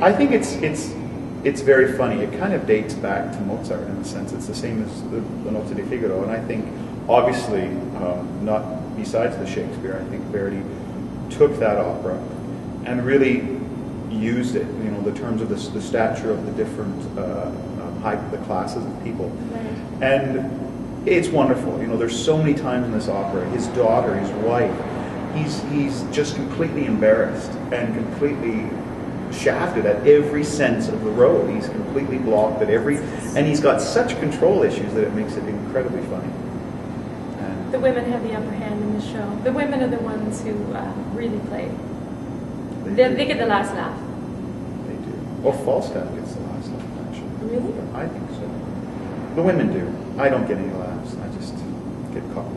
I think it's very funny. It kind of dates back to Mozart in a sense. It's the same as the Nozze di Figaro, and I think obviously not besides the Shakespeare. I think Verdi took that opera and really used it. You know, the terms of the stature of the different the classes of people, Right. and it's wonderful. You know, there's so many times in this opera, his daughter, his wife, he's just completely embarrassed and completely shafted at every sense of the road. He's completely blocked at every, and he's got such control issues that it makes it incredibly funny. And The women have the upper hand in the show. The women are the ones who really play. They get the last laugh. They do. Well, Falstaff gets the last laugh, actually. Really? I think so. The women do. I don't get any laughs. I just get caught.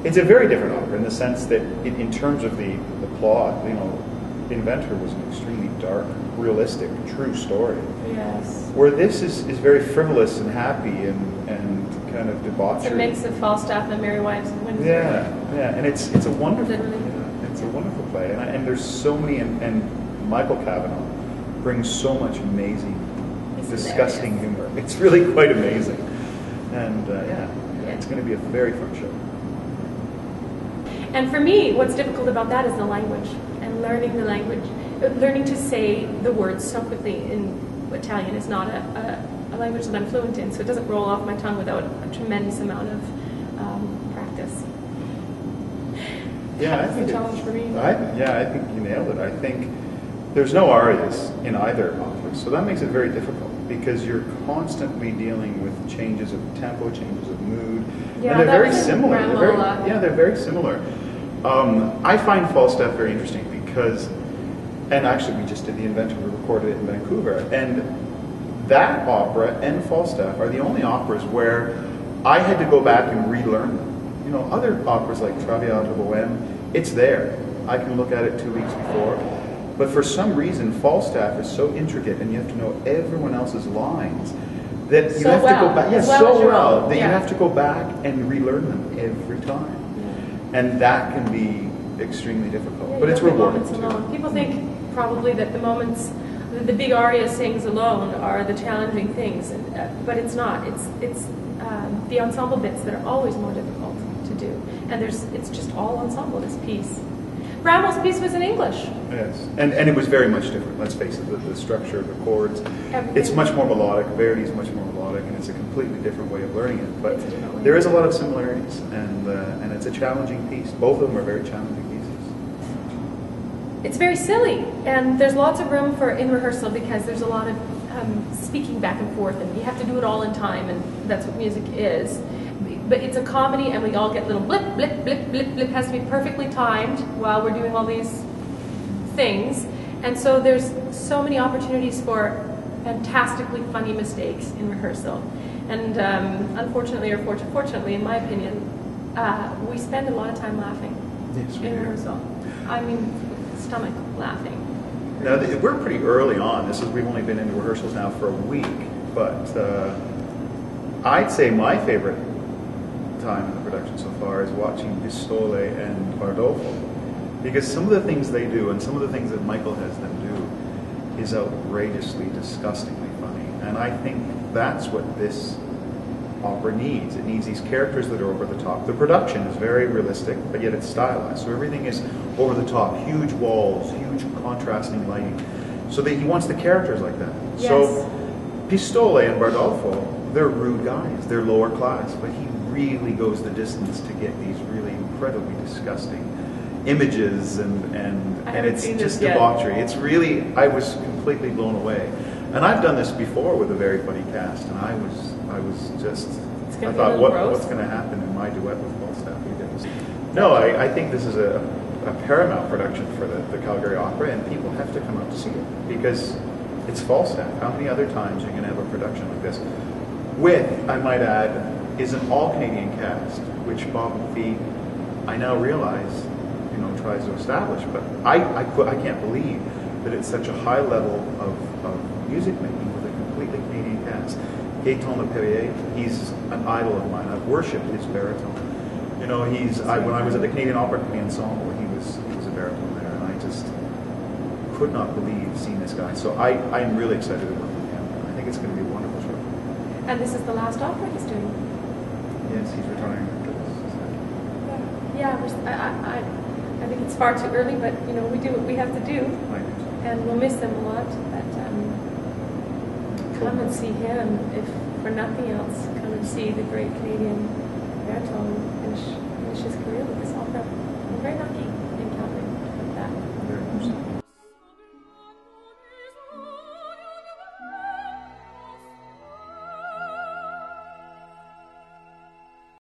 It's a very different opera in the sense that, in terms of the plot, you know, Inventor was an extremely dark, realistic, true story. Yes. Where this is very frivolous and happy and kind of debauchery. It's a mix of Falstaff and Merry Wives of Windsor. Yeah, and it's a wonderful, Literally. it's a wonderful play, and there's so many, and Michael Cavanaugh brings so much amazing, He's disgusting hilarious. humor. It's really quite amazing, and it's going to be a very fun show. And for me, what's difficult about that is the language and learning the language, learning to say the words so quickly. In Italian is not a language that I'm fluent in, so it doesn't roll off my tongue without a tremendous amount of practice. Yeah, That's a challenge for me. I think you nailed it. I think there's no arias in either opera, so that makes it very difficult because you're constantly dealing with changes of tempo, changes of mood, Yeah, and they're that very was in similar. Grandma They're a lot. they're very similar. I find Falstaff very interesting because, and actually we just did the Inventor, we recorded it in Vancouver, and that opera and Falstaff are the only operas where I had to go back and relearn them. You know, other operas like Traviata, Bohème, it's there. I can look at it 2 weeks before. But for some reason, Falstaff is so intricate, and you have to know everyone else's lines that you have to go back. As well, that you have to go back and relearn them every time, and that can be extremely difficult. Yeah, but it's you don't get rewarding moments too. alone. People think probably that the moments, the big aria sings alone, are the challenging things, but it's not. It's the ensemble bits that are always more difficult to do, and it's just all ensemble. This piece. Bramwell's piece was in English. Yes, and it was very much different. Let's face it, the structure of the chords. Everything. It's much more melodic. Verdi's much more melodic, and it's a completely different way of learning it. But It's a different way. there is a lot of similarities, and it's a challenging piece. Both of them are very challenging pieces. It's very silly, and there's lots of room for in rehearsal because there's a lot of speaking back and forth, and you have to do it all in time, and that's what music is. But it's a comedy, and we all get little blip, blip, blip, blip, blip. Has to be perfectly timed while we're doing all these things, and so there's so many opportunities for fantastically funny mistakes in rehearsal. And unfortunately, or fortunately, in my opinion, we spend a lot of time laughing Yes, we in do. rehearsal. I mean, stomach laughing. Now we're pretty early on. We've only been in rehearsals now for a week, but I'd say my favorite time in the production so far is watching Pistole and Bardolfo, because some of the things they do and some of the things that Michael has them do is outrageously, disgustingly funny, and I think that's what this opera needs. It needs these characters that are over the top. The production is very realistic, but yet it's stylized, so everything is over the top, huge walls, huge contrasting lighting, so that he wants the characters like that. Yes. So Pistole and Bardolfo, they're rude guys, they're lower class, but he really goes the distance to get these really incredibly disgusting images, and it's just debauchery. It's really, I was completely blown away. And I've done this before with a very funny cast, and I was just, I thought, what's going to happen in my duet with Falstaff? No, I think this is a paramount production for the Calgary Opera, and people have to come out to see it, because it's Falstaff. How many other times are you going to have a production like this? With, I might add, is an all-Canadian cast, which Bob McPhee, I now realize, tries to establish. But I can't believe that it's such a high level of music making with a completely Canadian cast. Gaëtan Leperrier, he's an idol of mine. I've worshipped his baritone. When I was at the Canadian Opera Company Ensemble, he was a baritone there, and I just could not believe seeing this guy. So I'm really excited to work with him. I think it's going to be a wonderful show. And this is the last opera he's doing. Yes, he's retiring after this. Yeah, I think it's far too early, but you know, we do what we have to do, and we'll miss him a lot. But come and see him, if for nothing else. Come and see the great Canadian baritone finish his career with this opera.